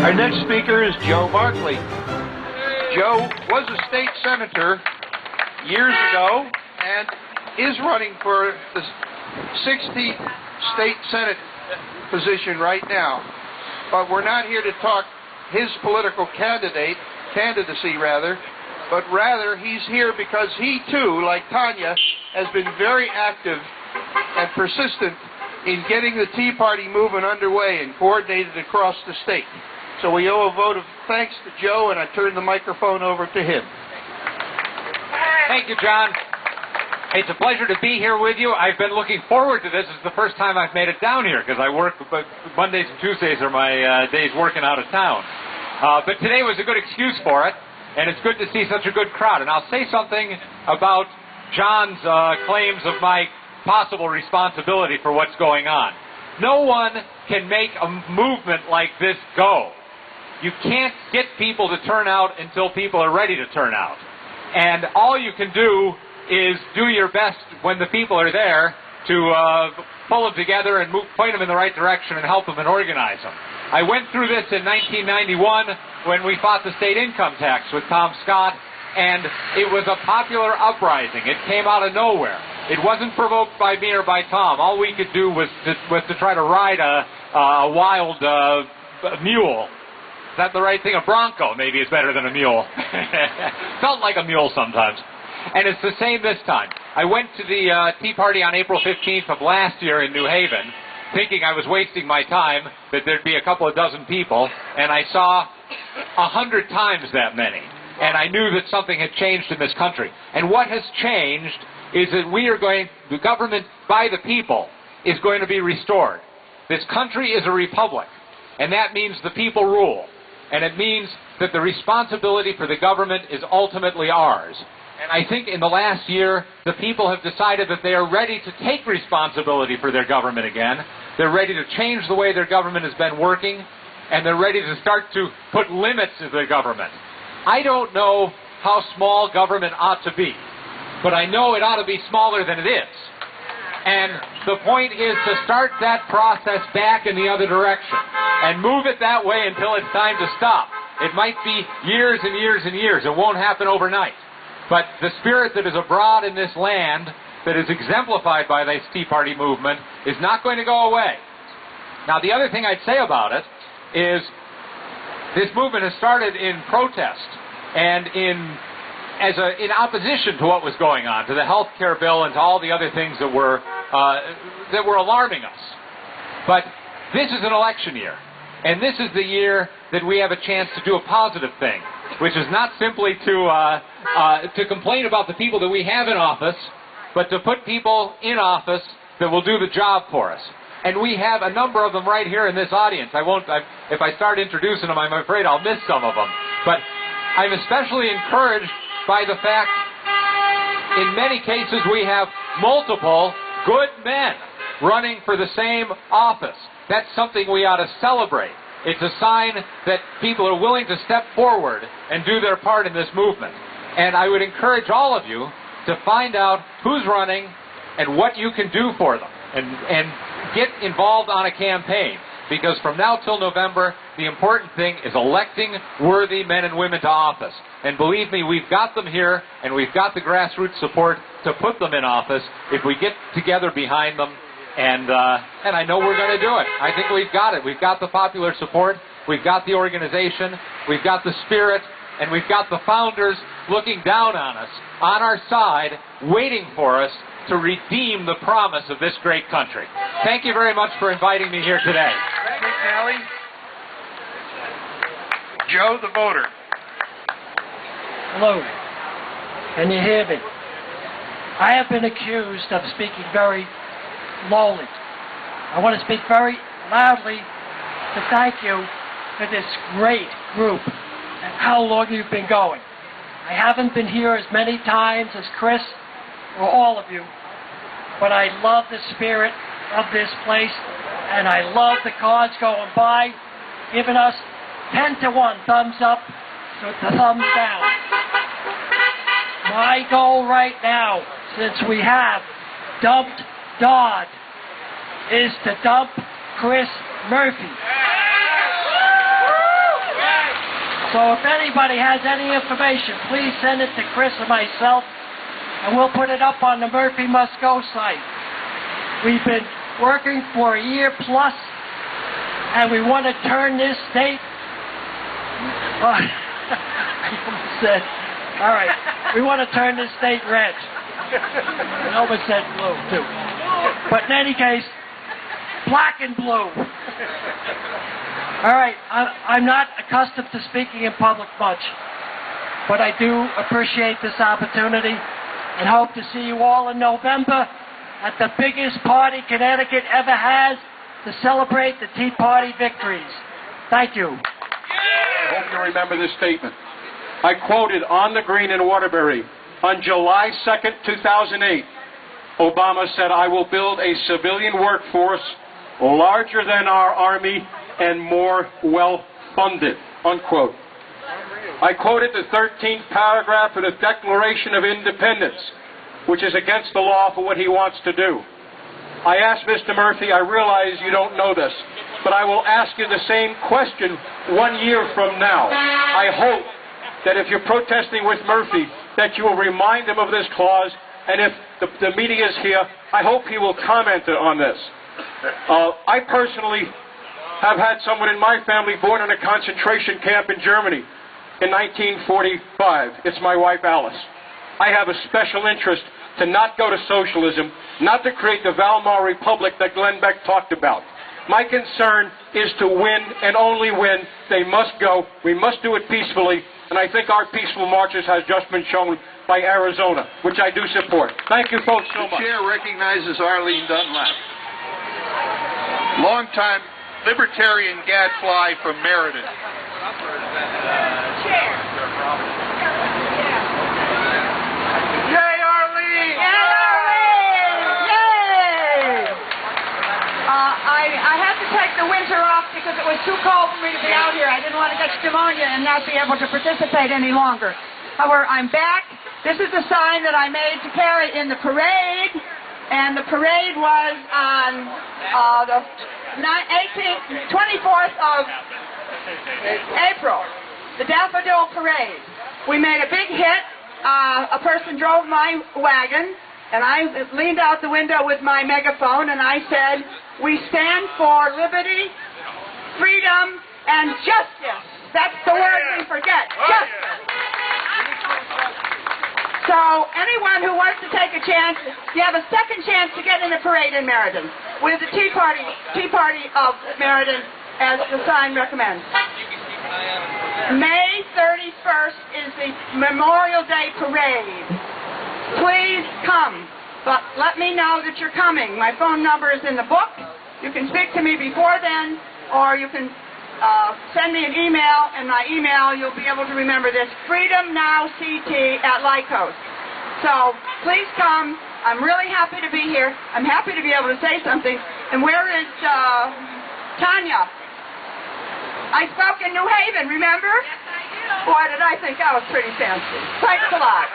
Our next speaker is Joe Barkley. Joe was a state senator years ago and is running for the 60th state senate position right now. But we're not here to talk his political candidacy, but rather he's here because he too, like Tanya, has been very active and persistent in getting the Tea Party movement underway and coordinated across the state. So we owe a vote of thanks to Joe, and I turn the microphone over to him. Thank you, John. It's a pleasure to be here with you. I've been looking forward to this. It's the first time I've made it down here because I work, Mondays and Tuesdays are my days working out of town. But today was a good excuse for it, and it's good to see such a good crowd. And I'll say something about John's claims of my possible responsibility for what's going on. No one can make a movement like this go. You can't get people to turn out until people are ready to turn out. And all you can do is do your best when the people are there to pull them together and point them in the right direction and help them and organize them. I went through this in 1991 when we fought the state income tax with Tom Scott, and it was a popular uprising. It came out of nowhere. It wasn't provoked by me or by Tom. All we could do was to try to ride a wild mule. Is that the right thing? A bronco maybe is better than a mule. Felt like a mule sometimes. And it's the same this time. I went to the Tea Party on April 15th of last year in New Haven, thinking I was wasting my time, that there'd be a couple of dozen people, and I saw 100 times that many. And I knew that something had changed in this country. And what has changed is that the government by the people is going to be restored. This country is a republic, and that means the people rule. And it means that the responsibility for the government is ultimately ours. And I think in the last year, the people have decided that they are ready to take responsibility for their government again. They're ready to change the way their government has been working, and they're ready to start to put limits to their government. I don't know how small government ought to be, but I know it ought to be smaller than it is. And the point is to start that process back in the other direction and move it that way until it's time to stop. It might be years and years and years. It won't happen overnight. But the spirit that is abroad in this land, that is exemplified by this Tea Party movement, is not going to go away. Now, the other thing I'd say about it is this movement has started in protest and in opposition to what was going on, to the health care bill and to all the other things that were alarming us. But this is an election year, and this is the year that we have a chance to do a positive thing, which is not simply to complain about the people that we have in office, but to put people in office that will do the job for us. And we have a number of them right here in this audience. If I start introducing them, I'm afraid I'll miss some of them. But I'm especially encouraged by the fact, in many cases, we have multiple good men running for the same office. That's something we ought to celebrate. It's a sign that people are willing to step forward and do their part in this movement. And I would encourage all of you to find out who's running and what you can do for them, and get involved on a campaign. Because from now till November, the important thing is electing worthy men and women to office. And believe me, we've got them here, and we've got the grassroots support to put them in office if we get together behind them. And I know we're going to do it. I think we've got it. We've got the popular support. We've got the organization. We've got the spirit. And we've got the founders looking down on us, on our side, waiting for us to redeem the promise of this great country. Thank you very much for inviting me here today. Thank you, Kelly. Joe, the voter. Hello. Can you hear me? I have been accused of speaking very lowly. I want to speak very loudly to thank you for this great group and how long you've been going. I haven't been here as many times as Chris or all of you, but I love the spirit of this place, and I love the cards going by, giving us 10 to 1 thumbs up to the thumbs down. My goal right now, since we have dumped Dodd, is to dump Chris Murphy. So if anybody has any information, please send it to Chris or myself, and we'll put it up on the Murphy Must Go site. We've been working for a year plus, and we want to turn this state... I almost said... All right, we want to turn this state red. I almost said blue, too. But in any case, black and blue. All right, I'm not accustomed to speaking in public much, but I do appreciate this opportunity and hope to see you all in November at the biggest party Connecticut ever has to celebrate the Tea Party victories. Thank you. I hope you remember this statement. I quoted on the green in Waterbury on July 2nd, 2008. Obama said, "I will build a civilian workforce larger than our army and more well-funded," unquote. I quoted the 13th paragraph of the Declaration of Independence, which is against the law for what he wants to do. I asked Mr. Murphy, I realize you don't know this, but I will ask you the same question 1 year from now. I hope that if you're protesting with Murphy, that you will remind him of this clause, and if the media is here, I hope he will comment on this. I personally have had someone in my family born in a concentration camp in Germany in 1945. It's my wife, Alice. I have a special interest to not go to socialism, not to create the Weimar Republic that Glenn Beck talked about. My concern is to win and only win. They must go. We must do it peacefully. And I think our peaceful marches has just been shown by Arizona, which I do support. Thank you folks so much. The chair recognizes Arlene Dunlap, longtime libertarian gadfly from Meriden. Chair. Yay, Arlene! Yay, Arlene! Yay! I had to take the winter off because it was too cold for me to be out here. I didn't want to catch pneumonia and not be able to participate any longer. However, I'm back. This is the sign that I made to carry in the parade, and the parade was on the 24th of April, the Daffodil Parade. We made a big hit. A person drove my wagon, and I leaned out the window with my megaphone, and I said, "We stand for liberty, freedom, and justice." That's the word we forget, justice. So anyone who wants to take a chance, you have a second chance to get in the parade in Meriden with the Tea Party of Meriden, as the sign recommends. May 31st is the Memorial Day Parade. Please come, but let me know that you're coming. My phone number is in the book. You can speak to me before then, or you can send me an email, and my email, you'll be able to remember this, freedomnowct@Lycos. So please come. I'm really happy to be here. I'm happy to be able to say something. And where is Tanya? I spoke in New Haven, remember? Yes, I do. Boy, did I think I was pretty fancy. Thanks a lot.